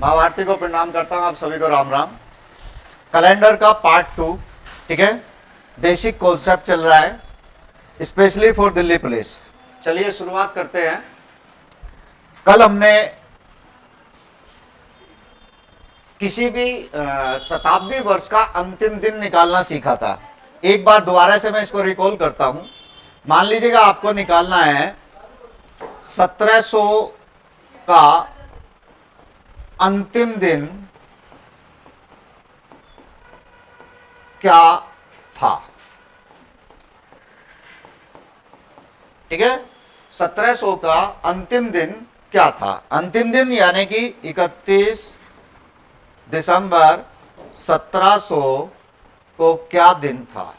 माँ भारती को प्रणाम करता हूँ, आप सभी को राम राम। कैलेंडर का पार्ट 2, ठीक है, बेसिक कॉन्सेप्ट चल रहा है स्पेशली फॉर दिल्ली पुलिस। चलिए शुरुआत करते हैं। कल हमने किसी भी शताब्दी वर्ष का अंतिम दिन निकालना सीखा था। एक बार दोबारा से मैं इसको रिकॉल करता हूं। मान लीजिएगा आपको निकालना है 1700 का अंतिम दिन क्या था, ठीक है। 1700 का अंतिम दिन क्या था? अंतिम दिन यानी कि 31 दिसंबर 1700 को क्या दिन था,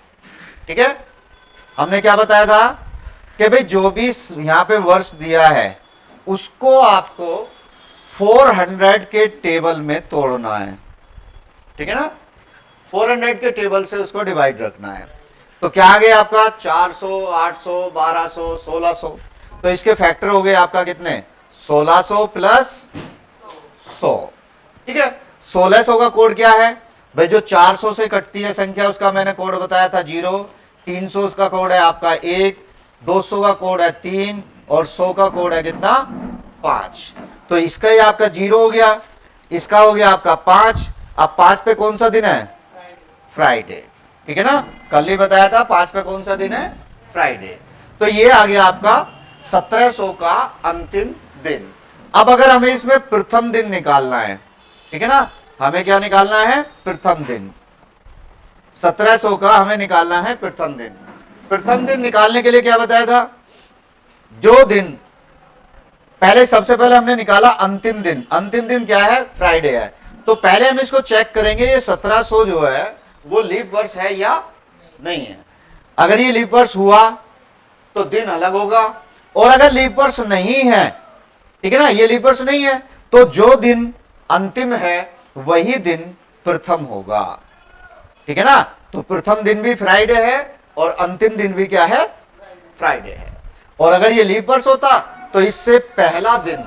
ठीक है। हमने क्या बताया था कि भाई जो भी यहां पे वर्ष दिया है उसको आपको 400 के टेबल में तोड़ना है, ठीक है ना। 400 के टेबल से उसको डिवाइड रखना है। तो क्या आ गया आपका 400, 800, 1200, 1600। तो इसके फैक्टर हो गए आपका कितने? 1600 प्लस 100, ठीक है। 1600 का कोड क्या है भाई? जो 400 से कटती है संख्या उसका मैंने कोड बताया था 0, 300 का कोड है आपका 1, 200 का कोड है 3 और 100 का कोड है कितना? 5। तो इसका ही आपका 0 हो गया, इसका हो गया आपका 5। अब 5 पे कौन सा दिन है? फ्राइडे, ठीक है ना। कल ही बताया था 5 पे कौन सा दिन है? फ्राइडे। तो ये आ गया आपका 1700 का अंतिम दिन। अब अगर हमें इसमें प्रथम दिन निकालना है, ठीक है ना, हमें क्या निकालना है? प्रथम दिन। 1700 का हमें निकालना है प्रथम दिन। प्रथम दिन निकालने के लिए क्या बताया था? जो दिन पहले, सबसे पहले हमने निकाला अंतिम दिन। अंतिम दिन क्या है? फ्राइडे है। तो पहले हम इसको चेक करेंगे ये 1700 जो है वो लीप वर्ष है या नहीं है। अगर ये लीप वर्ष हुआ तो दिन अलग होगा, और अगर लीप वर्ष नहीं है, ठीक है ना, ये लीप वर्ष नहीं है, तो जो दिन अंतिम है वही दिन प्रथम होगा, ठीक है ना। तो प्रथम दिन भी फ्राइडे है और अंतिम दिन भी क्या है? फ्राइडे है। और अगर ये लीप वर्ष होता तो इससे पहला दिन,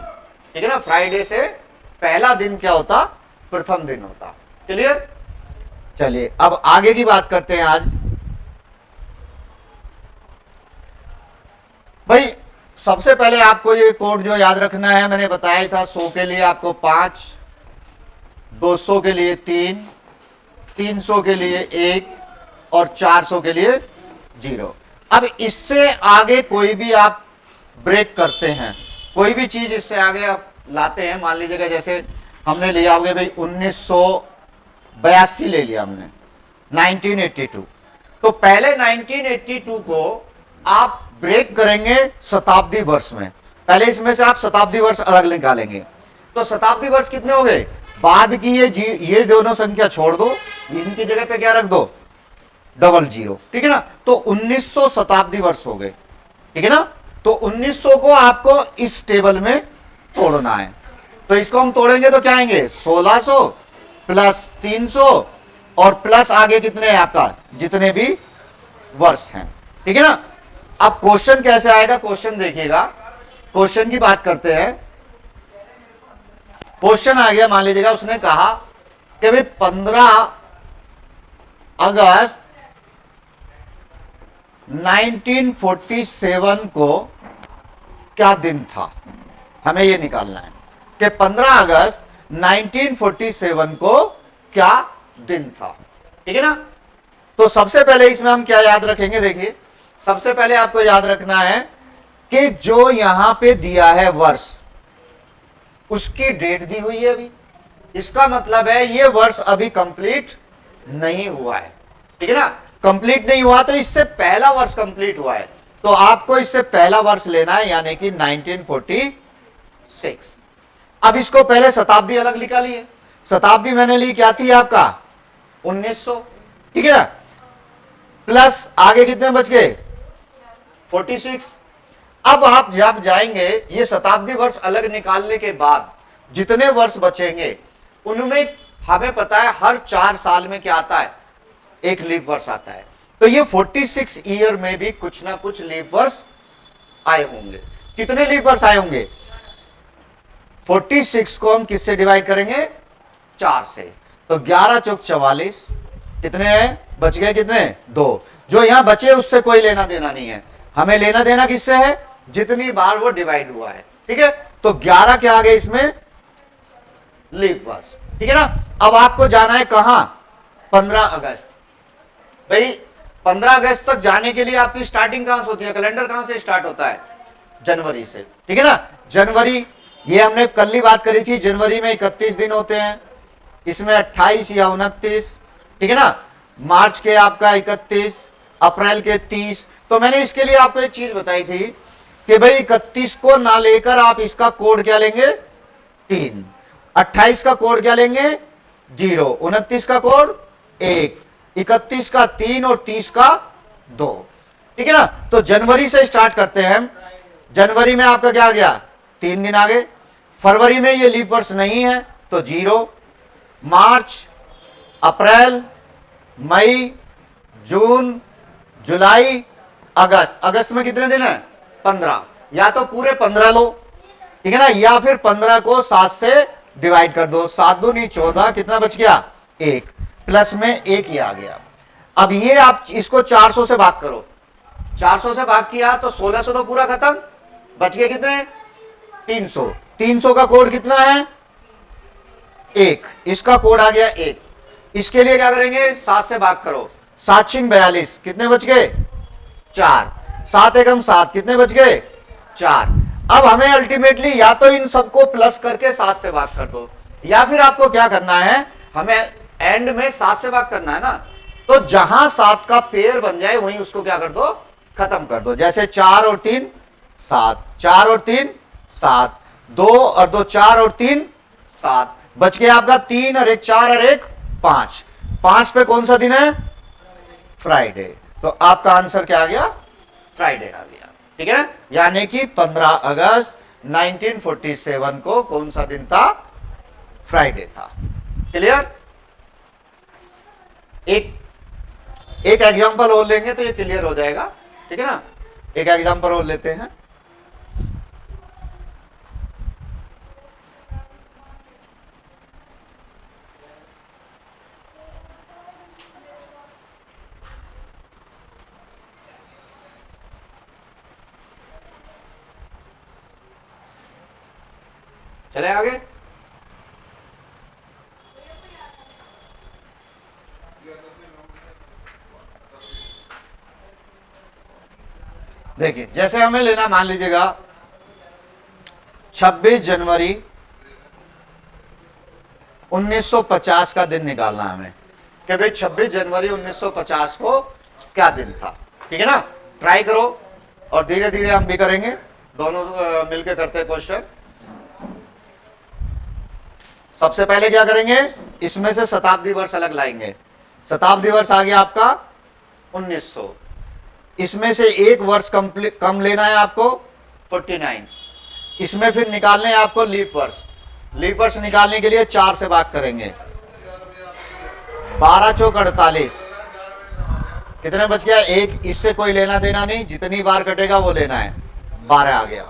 ठीक है ना, फ्राइडे से पहला दिन क्या होता? प्रथम दिन होता। क्लियर? चलिए अब आगे की बात करते हैं। आज भाई सबसे पहले आपको ये कोड जो याद रखना है, मैंने बताया था 100 के लिए आपको 5, 200 के लिए 3, 300 के लिए 1 और 400 के लिए 0। अब इससे आगे कोई भी आप ब्रेक करते हैं, कोई भी चीज इससे आगे आप लाते हैं, मान लीजिएगा जैसे हमने लिया होगा भाई 1982 ले लिया हमने, 1982। तो पहले 1982 को आप ब्रेक करेंगे शताब्दी वर्ष में। पहले इसमें से आप शताब्दी वर्ष अलग निकालेंगे। तो शताब्दी वर्ष कितने हो गए? बाद की ये दोनों संख्या छोड़ दो, इनकी जगह पे क्या रख दो? 00, ठीक है ना। तो 1900 शताब्दी वर्ष हो गए, ठीक है ना। तो 1900 को आपको इस टेबल में तोड़ना है। तो इसको हम तोड़ेंगे तो क्या आएंगे? 1600 प्लस 300 और प्लस आगे कितने हैं आपका? जितने भी वर्ष हैं, ठीक है ना। अब क्वेश्चन कैसे आएगा? क्वेश्चन देखिएगा, क्वेश्चन की बात करते हैं। क्वेश्चन आ गया, मान लीजिएगा उसने कहा कि भाई 15 अगस्त 1947 को क्या दिन था? हमें यह निकालना है कि 15 अगस्त 1947 को क्या दिन था, ठीक है ना। तो सबसे पहले इसमें हम क्या याद रखेंगे? देखिए सबसे पहले आपको याद रखना है कि जो यहां पे दिया है वर्ष, उसकी डेट दी हुई है अभी। इसका मतलब है ये वर्ष अभी कंप्लीट नहीं हुआ है, ठीक है ना। कंप्लीट नहीं हुआ तो इससे पहला वर्ष कंप्लीट हुआ है, तो आपको इससे पहला वर्ष लेना है, यानी कि 1946। अब इसको पहले शताब्दी अलग निकालिए। शताब्दी मैंने ली क्या थी आपका? 1900, ठीक है ना। प्लस आगे कितने बच गए? 46। अब आप जब जाएंगे ये शताब्दी वर्ष अलग निकालने के बाद जितने वर्ष बचेंगे उनमें हमें पता है हर 4 साल में क्या आता है? एक लीप वर्ष आता है। तो ये 46 ईयर में भी कुछ ना कुछ लीप वर्ष आए होंगे। कितने लीप वर्ष आए होंगे? 46 को हम किससे डिवाइड करेंगे? 4 से। तो 11 चौक 44, कितने हैं? बच गए कितने? 2। जो यहां बचे उससे कोई लेना देना नहीं है, हमें लेना देना किससे है? जितनी बार वो डिवाइड हुआ है। ठीक है, तो 11 क्या आ गए इसमें? लीप वर्ष। ठीक है ना। अब आपको जाना है कहां? 15 अगस्त। भाई 15 अगस्त तक जाने के लिए आपकी स्टार्टिंग कहां से होती है? कैलेंडर कहां से स्टार्ट होता है? जनवरी से। ठीक है ना। जनवरी, ये हमने कल ही बात करी थी, जनवरी में 31 दिन होते हैं, इसमें 28 या 29। ठीक है ना। मार्च के आपका 31, अप्रैल के 30। तो मैंने इसके लिए आपको एक चीज बताई थी कि भाई 31 को ना लेकर आप इसका कोड क्या लेंगे? 3। 28 का कोड क्या लेंगे? 0। 29 का कोड 1। 31 का 3 और 30 का 2। ठीक है ना। तो जनवरी से स्टार्ट करते हैं। जनवरी में आपका क्या आ गया? 3 दिन आ गए। फरवरी में ये लीप वर्ष नहीं है तो 0। मार्च, अप्रैल, मई, जून, जुलाई, अगस्त। अगस्त में कितने दिन है? 15। या तो पूरे 15 लो, ठीक है ना, या फिर 15 को 7 से डिवाइड कर दो। 7 दूनी 14, कितना बच गया? 1। प्लस में 1 ही आ गया। अब ये आप इसको 400 से भाग करो। 400 से भाग किया तो 1600 तो पूरा खत्म, बच गए कितने? 300। 300 का कोड कितना है? 1। इसका कोड आ गया 1। इसके लिए क्या करेंगे? 7 से भाग करो। 7 छिंग 42, कितने बच गए? 4। 7 एकम 7, कितने बच गए? 4। अब हमें अल्टीमेटली या तो इन सबको प्लस करके 7 से भाग कर दो, या फिर आपको क्या करना है, हमें एंड में 7 से भाग करना है ना, तो जहां 7 का पेयर बन जाए वहीं उसको क्या कर दो? खत्म कर दो। जैसे 4 और 3 7, 4 और 3 7, 2 और 2 4 और 3 7, बच गया आपका 3 और 1 4 और 1 5। 5 पे कौन सा दिन है? फ्राइडे। तो आपका आंसर क्या आ गया? फ्राइडे आ गया। ठीक है ना। यानी कि 15 अगस्त 1947 को कौन सा दिन था? फ्राइडे था। क्लियर। एक एग्जांपल और लेंगे तो ये क्लियर हो जाएगा। ठीक है ना। एक एग्जांपल और लेते हैं। चले आगे। देखिए, जैसे हमें लेना, मान लीजिएगा 26 जनवरी 1950 का दिन निकालना है हमें कि भाई 26 जनवरी 1950 को क्या दिन था। ठीक है ना। ट्राई करो और धीरे धीरे हम भी करेंगे, दोनों मिलकर करते हैं क्वेश्चन। सबसे पहले क्या करेंगे? इसमें से शताब्दी वर्ष अलग लाएंगे। शताब्दी वर्ष आ गया आपका 1900। इसमें से एक वर्ष कम लेना है आपको 49। इसमें फिर निकालने हैं आपको लीप वर्ष। लीप वर्ष निकालने के लिए 4 से भाग करेंगे। 12 चौक 48, कितने बच गया? 1। इससे कोई लेना देना नहीं, जितनी बार कटेगा वो लेना है। 12 आ गया।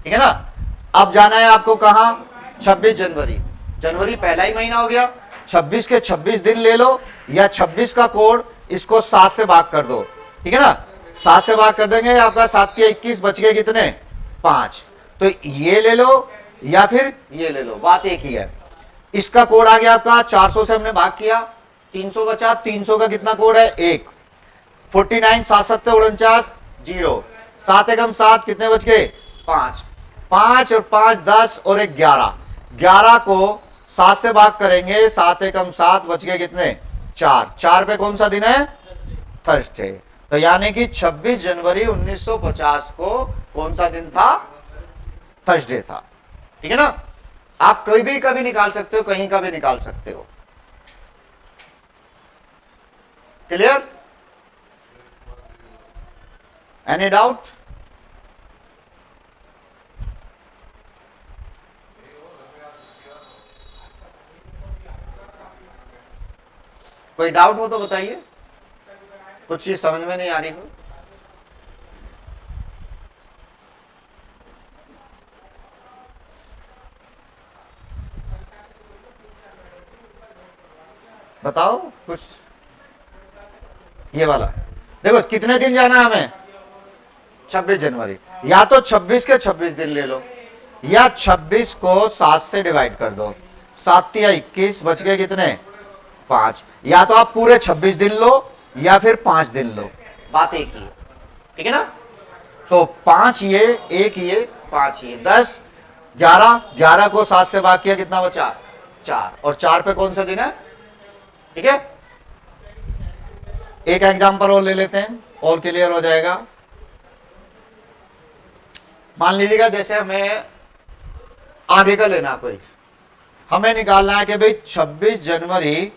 ठीक है ना। अब जाना है आपको कहां? 26 जनवरी। जनवरी पहला ही महीना हो गया। 26 के 26 दिन ले लो, या 26 का कोड इसको 7 से भाग कर दो। ठीक है ना। 7 से भाग कर देंगे, आपका 7 के 21, बच गए कितने? 5। तो ये ले लो या फिर ये ले लो, बात एक ही है। इसका कोड आ गया आपका 400 से हमने भाग किया, 300 बचा। 300 का कितना कोड है? 1। 49 7 7 49 0। 7 एकम 7, कितने बच गए? 5। 5 और 5 10 और 1 11। 11 को 7 से भाग करेंगे, 7 एकम 7, बच गए कितने? 4। 4 पे कौन सा दिन है? थर्सडे। तो यानी कि 26 जनवरी 1950 को कौन सा दिन था? थर्सडे था। ठीक है ना। आप कभी भी कभी निकाल सकते हो, कहीं का भी निकाल सकते हो। क्लियर। Any doubt? कोई डाउट हो तो बताइए, कुछ चीज समझ में नहीं आ रही हो। बताओ कुछ। ये वाला देखो कितने दिन जाना है हमें, 26 जनवरी। या तो 26 के 26 दिन ले लो, या 26 को 7 से डिवाइड कर दो, 7 या 21, बच गए कितने 5। या तो आप पूरे 26 दिन लो या फिर 5 दिन लो, बात एक ही है, ठीक है ना। तो 5 ये, 1 ये, 5 ये, 10, 11, 11 को 7 से भाग किया, कितना बचा 4, और 4 पे कौन सा दिन है, ठीक है। एक एग्जांपल और ले लेते हैं, और क्लियर हो जाएगा। मान लीजिएगा जैसे हमें आगे का लेना, कोई हमें निकालना है कि भाई 26 जनवरी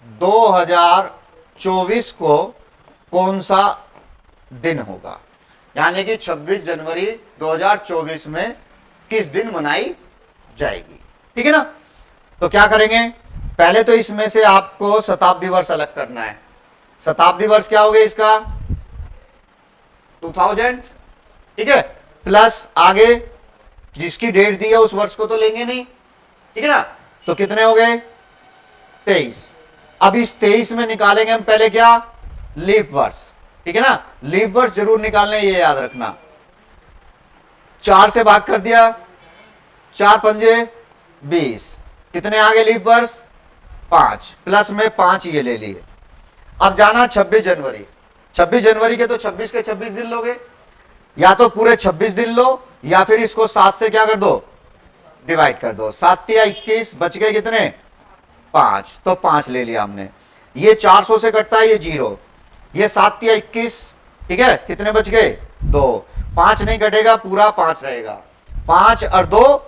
2024 को कौन सा दिन होगा, यानी कि 26 जनवरी 2024 में किस दिन मनाई जाएगी, ठीक है ना। तो क्या करेंगे, पहले तो इसमें से आपको शताब्दी वर्ष अलग करना है। शताब्दी वर्ष क्या हो गया इसका 2000, ठीक है, प्लस आगे जिसकी डेट दी है उस वर्ष को तो लेंगे नहीं, ठीक है ना। तो कितने हो गए 23। अब इस 23 में निकालेंगे हम पहले क्या, लीप वर्ष, ठीक है ना। लीप वर्ष जरूर निकालने, ये याद रखना। 4 से भाग कर दिया, 4 पंजे 20, कितने आ गए लीप वर्ष 5, प्लस में 5 ये ले लिए। अब जाना 26 जनवरी, 26 जनवरी के तो 26 के 26 दिन लोगे, या तो पूरे 26 दिन लो या फिर इसको 7 से क्या कर दो, डिवाइड कर दो। 7 या 21, बच गए कितने 5, तो 5 ले लिया हमने। ये 400 से कटता है, ये 0, ये 7 या 21, ठीक है, कितने बच गए 2, 5 नहीं कटेगा, पूरा 5 रहेगा, 5 और 2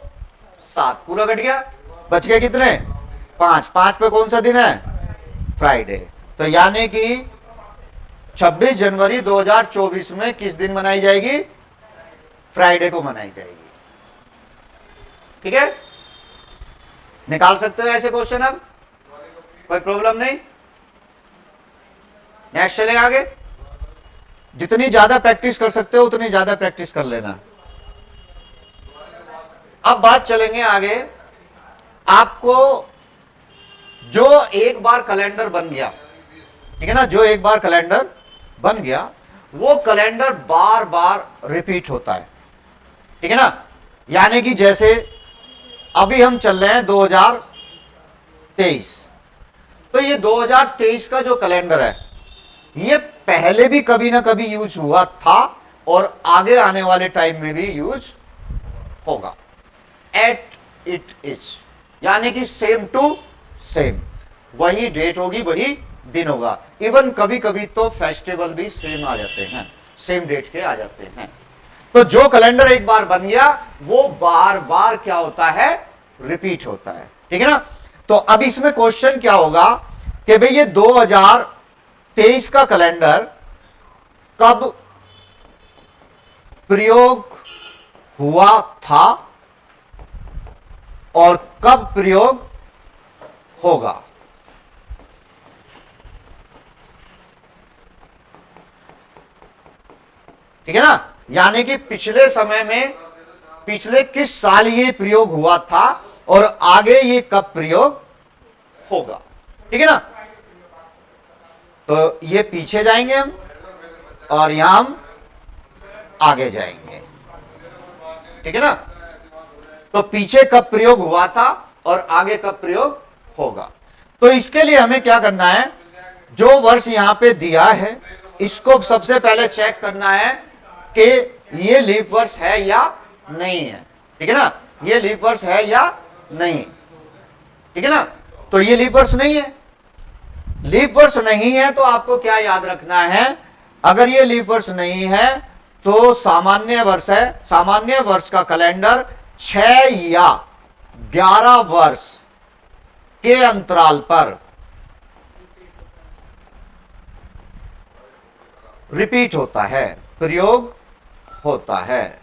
7, पूरा कट गया, बच गए कितने 5। 5 पे कौन सा दिन है, फ्राइडे। तो यानी कि 26 जनवरी 2024 में किस दिन मनाई जाएगी, फ्राइडे को मनाई जाएगी, ठीक है। निकाल सकते हो ऐसे क्वेश्चन, अब कोई प्रॉब्लम नहीं। नेक्स्ट चलेगा आगे, जितनी ज्यादा प्रैक्टिस कर सकते हो उतनी ज्यादा प्रैक्टिस कर लेना। अब बात चलेंगे आगे, आपको जो एक बार कैलेंडर बन गया, ठीक है ना, जो एक बार कैलेंडर बन गया वो कैलेंडर बार बार रिपीट होता है, ठीक है ना। यानी कि जैसे अभी हम चल रहे हैं 2023, तो ये 2023 का जो कैलेंडर है ये पहले भी कभी ना कभी यूज हुआ था और आगे आने वाले टाइम में भी यूज होगा, एट इट इज, यानी कि सेम टू सेम, वही डेट होगी, वही दिन होगा। इवन कभी कभी तो फेस्टिवल भी सेम आ जाते हैं, सेम डेट के आ जाते हैं। तो जो कैलेंडर एक बार बन गया वो बार बार क्या होता है, रिपीट होता है, ठीक है ना। तो अब इसमें क्वेश्चन क्या होगा कि भाई ये 2023 का कैलेंडर कब प्रयोग हुआ था और कब प्रयोग होगा, ठीक है ना। यानी कि पिछले समय में, पिछले किस साल ये प्रयोग हुआ था और आगे ये कब प्रयोग होगा, ठीक है ना। तो ये पीछे जाएंगे हम और यहां हम आगे जाएंगे, ठीक है ना। तो पीछे कब प्रयोग हुआ था और आगे कब प्रयोग होगा। तो इसके लिए हमें क्या करना है, जो वर्ष यहां पे दिया है इसको सबसे पहले चेक करना है कि ये लीप वर्ष है या नहीं है, ठीक है ना। ये लीप वर्ष है या नहीं, ठीक है ना। तो ये लीप वर्ष नहीं है, लीप वर्ष नहीं है तो आपको क्या याद रखना है, अगर ये लीप वर्ष नहीं है तो सामान्य वर्ष है। सामान्य वर्ष का कैलेंडर 6 या 11 वर्ष के अंतराल पर रिपीट होता है, प्रयोग होता है,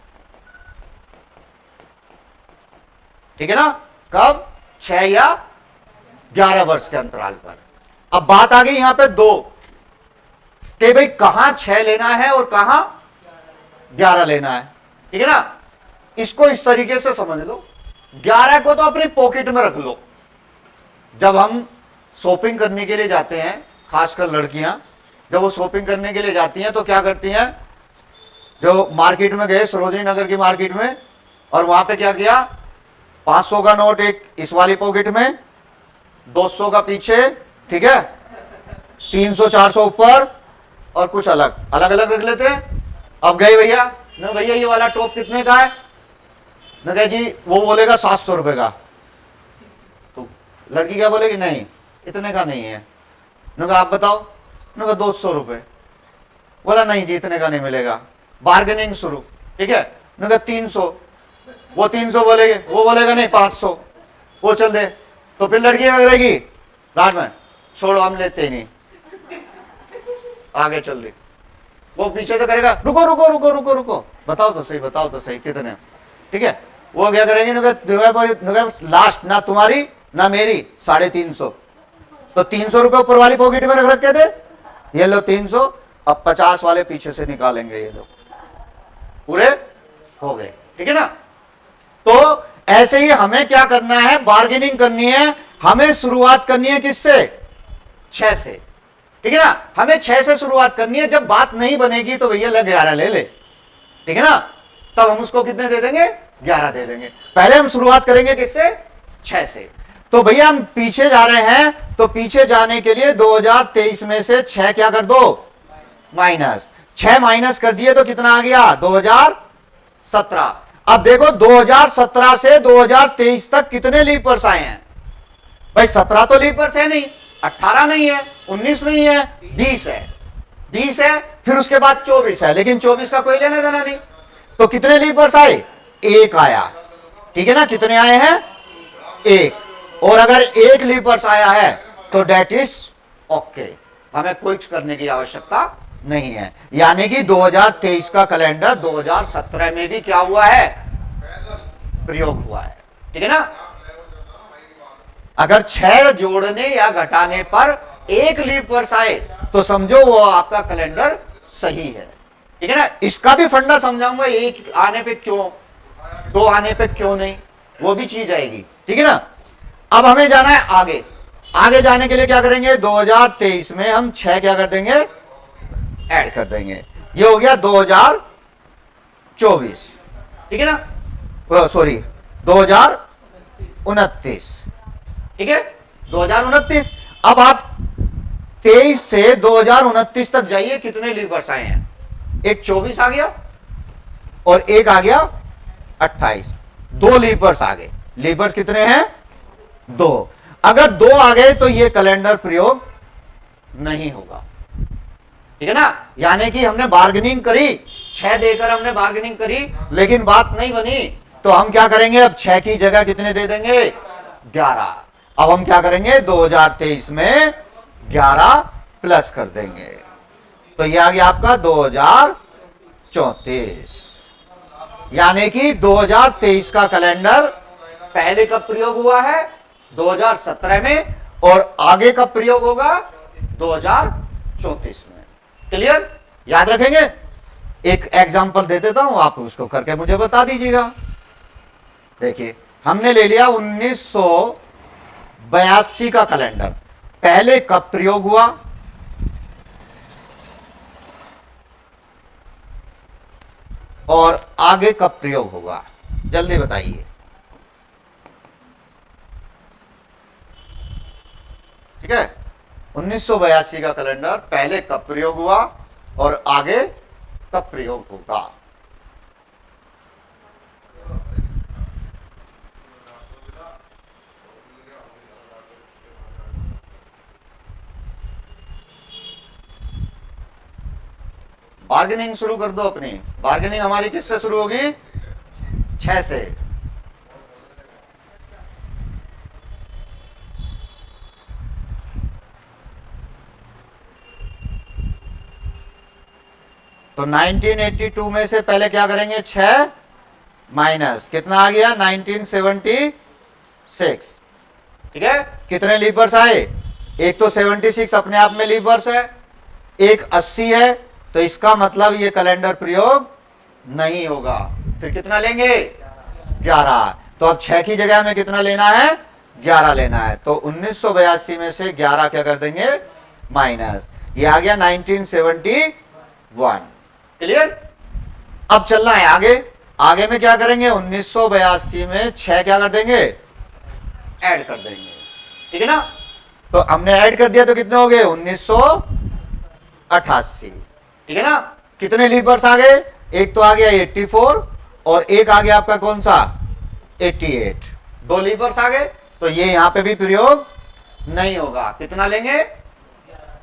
ठीक है ना। कब 6 या 11 वर्ष के अंतराल पर। अब बात आ गई यहां पे 2 कि भाई कहां 6 लेना है और कहां 11 लेना है, ठीक है ना। इसको इस तरीके से समझ लो, 11 को तो अपनी पॉकेट में रख लो। जब हम शॉपिंग करने के लिए जाते हैं, खासकर लड़कियां जब वो शॉपिंग करने के लिए जाती हैं तो क्या करती हैं, जो मार्केट में गए, सरोजनी नगर की मार्केट में, और वहां पे क्या किया, 500 का नोट एक इस वाली पॉकेट में, 200 का पीछे, ठीक है, 300 400 ऊपर, और कुछ अलग अलग अलग रख लेते हैं। अब गए भैया, न भैया ये वाला टॉप कितने का है, न कहे जी वो बोलेगा 700 रुपए का, तो लड़की क्या बोलेगी, नहीं इतने का नहीं है। न कहा आप बताओ, न कहा 200 रुपए, बोला नहीं जी इतने का नहीं मिलेगा, बार्गेनिंग शुरू, ठीक है, न कहा 300, वो 300 बोलेगे, वो बोलेगा नहीं 500, वो चल दे, तो फिर लड़की क्या करेगी, रात में छोड़ो हम लेते ही नहीं, आगे चल दे। वो पीछे से करेगा, रुको रुको रुको रुको रुको, बताओ तो सही, बताओ तो सही कितने, ठीक है, वो क्या करेगी, लास्ट ना तुम्हारी ना मेरी 350, तो 300 रुपए ऊपर वाली पॉकेट में रख रखे थे, ये लो 300, अब 50 वाले पीछे से निकालेंगे, ये लो पूरे हो गए, ठीक है ना। तो ऐसे ही हमें क्या करना है, बार्गेनिंग करनी है, हमें शुरुआत करनी है किससे, 6 से, ठीक है ना, हमें 6 से शुरुआत करनी है। जब बात नहीं बनेगी तो भैया 11 ले ले, ठीक है ना, तब हम उसको कितने दे देंगे, 11 दे देंगे। पहले हम शुरुआत करेंगे किससे, 6 से। तो भैया हम पीछे जा रहे हैं, तो पीछे जाने के लिए 2023 में से 6 क्या कर दो, माइनस, 6 माइनस कर दिए तो कितना आ गया, 2017। अब देखो 2017 से 2023 तक कितने लीप वर्ष आए हैं भाई, 17 तो लीप वर्ष है नहीं, 18 नहीं है, 19 नहीं है, 20 है, 20 है, फिर उसके बाद 24 है, लेकिन 24 का कोई लेना देना नहीं, तो कितने लीप वर्ष आए, 1 आया, ठीक है ना, कितने आए हैं, 1, और अगर 1 लीप वर्ष आया है तो डेट इज ओके, हमें कुछ करने की आवश्यकता नहीं है। यानी कि 2023 का कैलेंडर 2017 में भी क्या हुआ है, प्रयोग हुआ है, ठीक है ना। अगर 6 जोड़ने या घटाने पर 1 लीप वर्ष आए तो समझो वो आपका कैलेंडर सही है, ठीक है ना। इसका भी फंडा समझाऊंगा, 1 आने पे क्यों, 2 आने पे क्यों नहीं, वो भी चीज आएगी, ठीक है ना। अब हमें जाना है आगे, आगे जाने के लिए क्या करेंगे, 2023 में हम 6 क्या कर देंगे, ऐड कर देंगे, ये हो गया 2024, ठीक है ना, सॉरी 2029, ठीक है, 2029। अब आप 23 से 2029 तक जाइए, कितने लीप वर्ष आए हैं, एक 24 आ गया और एक आ गया 28, 2 लीप वर्ष आ गए। लीप वर्ष कितने हैं, 2। अगर 2 आ गए तो ये कैलेंडर प्रयोग नहीं होगा, ठीक है ना। यानी कि हमने बार्गेनिंग करी, 6 देकर हमने बार्गेनिंग करी, लेकिन बात नहीं बनी, तो हम क्या करेंगे, अब 6 की जगह कितने दे देंगे, 11। अब हम क्या करेंगे, 2023 में 11 प्लस कर देंगे, तो ये आ गया आपका 2034। यानी कि 2023 का कैलेंडर पहले कब प्रयोग हुआ है, 2017 में, और आगे कब प्रयोग होगा, 2034 में। क्लियर, याद रखेंगे। एक एग्जांपल दे देता हूं, आप उसको करके मुझे बता दीजिएगा। देखिए हमने ले लिया 1982 का कैलेंडर, पहले कब प्रयोग हुआ, और आगे कब प्रयोग होगा, जल्दी बताइए, ठीक है। 1982 का कैलेंडर पहले कब प्रयोग हुआ और आगे कब प्रयोग होगा, बार्गेनिंग शुरू कर दो अपनी। बार्गेनिंग हमारी किससे शुरू होगी, 6 से। तो 1982 में से पहले क्या करेंगे, 6 माइनस कितना आ गया, 1976, ठीक है। कितने लीप वर्ष आए, एक तो 76 अपने आप में लीप वर्ष है, एक 80 है, तो इसका मतलब ये कैलेंडर प्रयोग नहीं होगा। फिर कितना लेंगे, 11। तो अब 6 की जगह हमें कितना लेना है, 11 लेना है। तो 1982 में से 11 क्या कर देंगे, माइनस, ये आ गया 1971। क्लियर। अब चलना है आगे। आगे में क्या करेंगे, 1982 में 6 क्या कर देंगे, ऐड कर देंगे, ठीक है ना। तो हमने ऐड कर दिया तो कितने हो गए, 1988, ठीक है ना। कितने लीप वर्ष आ गए, एक तो आ गया 84 और एक आ गया आपका कौन सा, 88, 2 लीप वर्ष आ गए। तो ये यहां पे भी प्रयोग नहीं होगा। कितना लेंगे,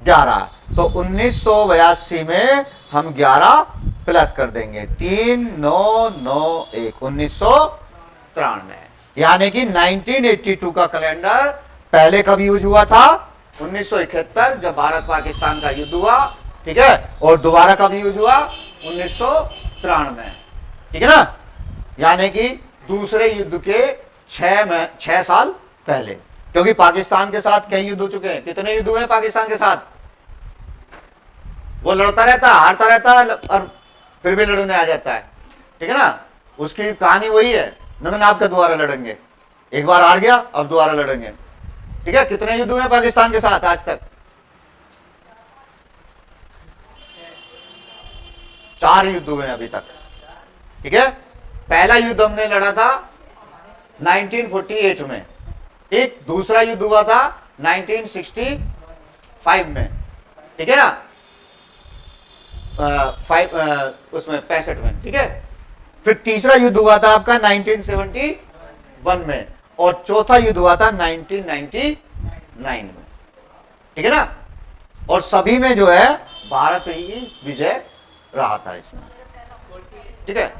11। तो 1982 में हम 11 प्लस कर देंगे, 3991, 1993। यानी कि 1982 का कैलेंडर पहले कब यूज हुआ था, 1971 जब भारत पाकिस्तान का युद्ध हुआ, ठीक है। और दोबारा कब यूज हुआ, 1993, ठीक है ना। यानी कि दूसरे युद्ध के 6 साल पहले, क्योंकि पाकिस्तान के साथ कई युद्ध हो चुके हैं। कितने युद्ध हुए पाकिस्तान के साथ, वो लड़ता रहता है, हारता रहता है और फिर भी लड़ने आ जाता है, ठीक है ना। उसकी कहानी वही है, नमन आपका दोबारा लड़ेंगे, एक बार हार गया अब दोबारा लड़ेंगे, ठीक है। कितने युद्ध हुए पाकिस्तान के साथ आज तक, 4 युद्ध हुए अभी तक, ठीक है। पहला युद्ध हमने लड़ा था 1948 में, ठीक। दूसरा युद्ध हुआ था 1965 में, ठीक है ना, उसमें 65 में, ठीक है। फिर तीसरा युद्ध हुआ था आपका 1971 में और चौथा युद्ध हुआ था 1999 में, ठीक है ना। और सभी में जो है भारत ही विजय रहा था इसमें, ठीक है।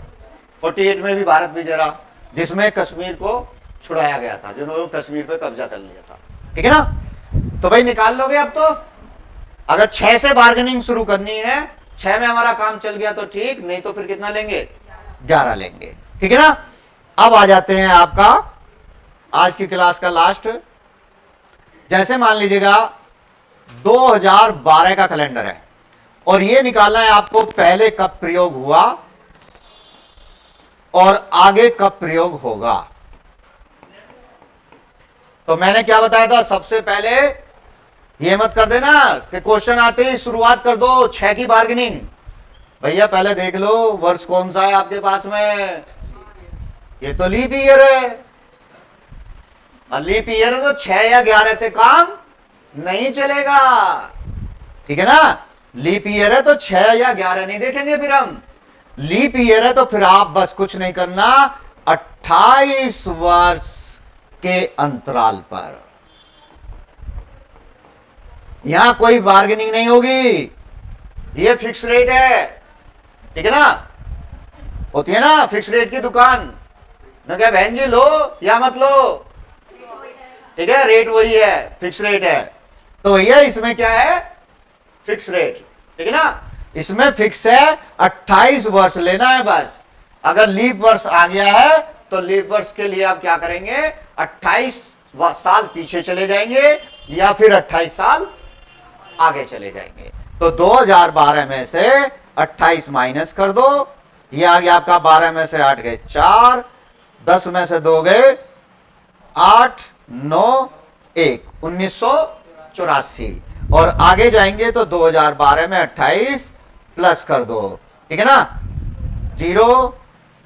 48 में भी भारत विजय रहा, जिसमें कश्मीर को छुड़ाया गया था, जिन्होंने कश्मीर पे कब्जा कर लिया था, ठीक है ना। तो भाई निकाल लोगे अब तो। अगर 6 से बार्गेनिंग शुरू करनी है, 6 में हमारा काम चल गया तो ठीक, नहीं तो फिर कितना लेंगे, 11 लेंगे, ठीक है ना। अब आ जाते हैं आपका आज की क्लास का लास्ट। जैसे मान लीजिएगा 2012 का कैलेंडर है और ये निकालना है आपको पहले कब प्रयोग हुआ और आगे कब प्रयोग होगा। तो मैंने क्या बताया था, सबसे पहले ये मत कर देना कि क्वेश्चन आते ही शुरुआत कर दो 6 की बार्गेनिंग। भैया पहले देख लो वर्ष कौन सा है आपके पास में, ये तो लीप ईयर है, और लीप ईयर है तो 6 या 11 से काम नहीं चलेगा, ठीक है ना। लीप ईयर है तो 6 या 11 नहीं देखेंगे फिर हम। लीप ईयर है तो फिर आप बस कुछ नहीं करना, 28 वर्ष के अंतराल पर, यहां कोई बार्गेनिंग नहीं होगी, ये फिक्स रेट है, ठीक है ना। होती है ना फिक्स रेट की दुकान, न क्या बहन जी लो या मत लो, ठीक है, रेट वही है, फिक्स रेट है। तो भैया इसमें क्या है, फिक्स रेट, ठीक है ना। इसमें फिक्स है 28 वर्ष लेना है बस। अगर लीप वर्ष आ गया है तो लीप वर्ष के लिए आप क्या करेंगे, 28 साल पीछे चले जाएंगे या फिर 28 साल आगे चले जाएंगे। तो 2012 में से 28 माइनस कर दो, ये आ गया आपका 12 में से 8 गए 4, 10 में से 2 गए 8, 9, 1, 1984। और आगे जाएंगे तो 2012 में 28 प्लस कर दो, ठीक है ना, 0,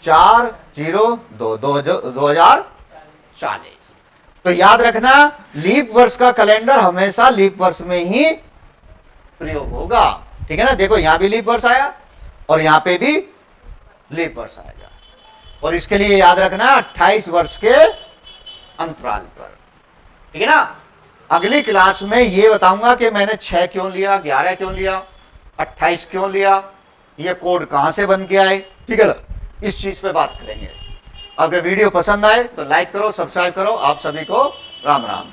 4, 0, 2, 2040। तो याद रखना लीप वर्ष का कैलेंडर हमेशा लीप वर्ष में ही प्रयोग होगा, ठीक है ना। देखो यहां भी लीप वर्ष आया और यहां पे भी लीप वर्ष आएगा, और इसके लिए याद रखना 28 वर्ष के अंतराल पर, ठीक है ना। अगली क्लास में ये बताऊंगा कि मैंने 6 क्यों लिया, 11 क्यों लिया, 28 क्यों लिया, ये कोड कहां से बन के आए, ठीक है ना, इस चीज पे बात करेंगे। अगर वीडियो पसंद आए तो लाइक करो, सब्सक्राइब करो। आप सभी को राम राम।